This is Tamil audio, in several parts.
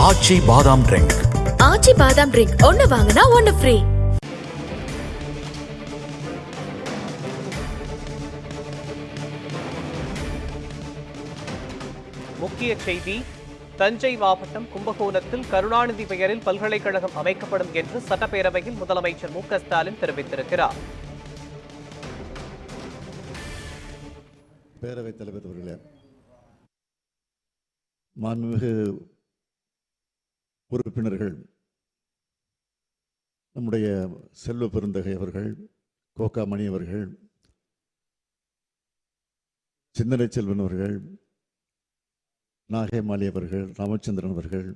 ஆச்சி பாதாம் ட்ரிங்க். ஆச்சி பாதாம் ட்ரிங்க் ஒன்னு வாங்கினா ஒன்னு ஃப்ரீ. முக்கிய செய்தி: தஞ்சை மாவட்டம் கும்பகோணத்தில் கருணாநிதி பெயரில் பல்கலைக்கழகம் அமைக்கப்படும் என்று சட்டப்பேரவையில் முதலமைச்சர் மு.க.ஸ்டாலின் தெரிவித்திருக்கிறார். பேரவைத் தலைவர் அவர்களே, மாண்புமிகு உறுப்பினர்கள், நம்முடைய செல்வ பெருந்தகை அவர்கள், கோகாமணி அவர்கள், சிந்தனை செல்வன் அவர்கள், நாகைமாலி அவர்கள், ராமச்சந்திரன் அவர்கள்,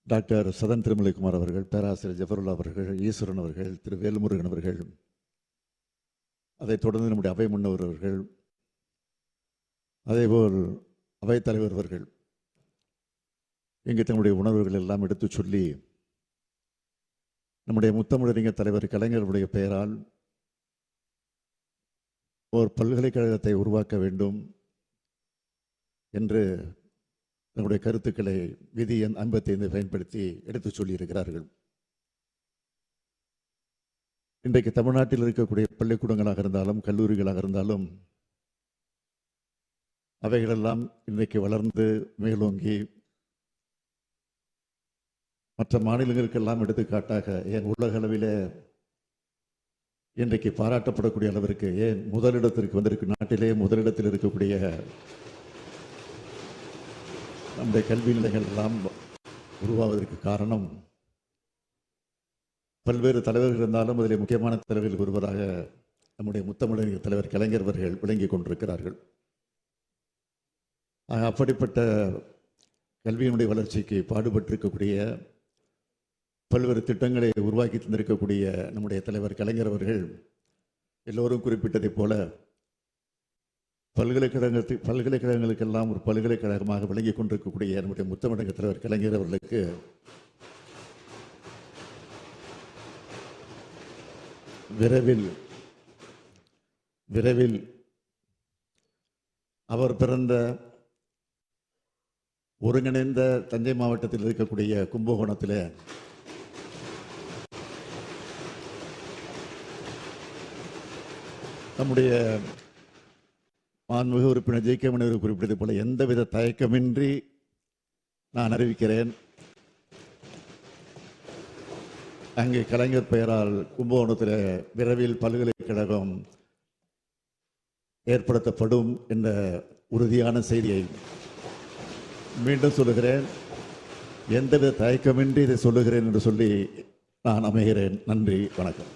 டாக்டர் சதன் திருமலைக்குமார் அவர்கள், பேராசிரியர் ஜஃபருல்லா அவர்கள், ஈஸ்வரன் அவர்கள், திரு வேலுமுருகன் அவர்கள், அதைத் தொடர்ந்து நம்முடைய அவை முன்னவர் அவர்கள், அதேபோல் அவைத்தலைவர் அவர்கள் இங்கு தங்களுடைய உணர்வுகள் எல்லாம் எடுத்து சொல்லி நம்முடைய முத்தமிழறிஞர் தலைவர் கலைஞருடைய பெயரால் ஒரு பல்கலைக்கழகத்தை உருவாக்க வேண்டும் என்று தங்களுடைய கருத்துக்களை விதி எண் 55 பயன்படுத்தி எடுத்து சொல்லியிருக்கிறார்கள். இன்றைக்கு தமிழ்நாட்டில் இருக்கக்கூடிய பள்ளிக்கூடங்களாக இருந்தாலும் கல்லூரிகளாக இருந்தாலும் அவைகளெல்லாம் இன்றைக்கு வளர்ந்து மேலோங்கி மற்ற மாநிலங்களுக்கெல்லாம் எடுத்துக்காட்டாக ஏன் உலக அளவிலே இன்றைக்கு பாராட்டப்படக்கூடிய அளவிற்கு ஏன் முதலிடத்திற்கு வந்திருக்கு, நாட்டிலே முதலிடத்தில் இருக்கக்கூடிய நம்முடைய கல்வி நிலைகள் எல்லாம் உருவாவதற்கு காரணம் பல்வேறு தலைவர்கள் இருந்தாலும் அதில் முக்கியமான தலைவர்கள் ஒருவராக நம்முடைய முத்தமிழறிஞர் தலைவர் கலைஞர் அவர்கள் விளங்கி கொண்டிருக்கிறார்கள். அப்படிப்பட்ட கல்வியினுடைய வளர்ச்சிக்கு பாடுபட்டிருக்கக்கூடிய பல்வேறு திட்டங்களை உருவாக்கி தந்திருக்கக்கூடிய நம்முடைய தலைவர் கலைஞர் அவர்கள் எல்லோரும் குறிப்பிட்டதைப் போல பல்கலைக்கழகங்களுக்கெல்லாம் ஒரு பல்கலைக்கழகமாக விளங்கி கொண்டிருக்கக்கூடிய நம்முடைய முத்தமிழறிஞர் தலைவர் கலைஞர் அவர்களுக்கு விரைவில் அவர் பிறந்த ஒருங்கிணைந்த தஞ்சை மாவட்டத்தில் இருக்கக்கூடிய கும்பகோணத்தில் நம்முடைய மாண்புமிகு உறுப்பினர் ஜே.கே. மணி குறிப்பிட்டது போல எந்தவித தயக்கமின்றி நான் அறிவிக்கிறேன், அங்கே கலைஞர் பெயரால் கும்பகோணத்தில் விரைவில் பல்கலைக்கழகம் ஏற்படுத்தப்படும் என்ற உறுதியான செய்தியை மீண்டும் சொல்லுகிறேன். எந்தவித தயக்கமின்றி இதை சொல்லுகிறேன் என்று சொல்லி நான் அமைகிறேன். நன்றி, வணக்கம்.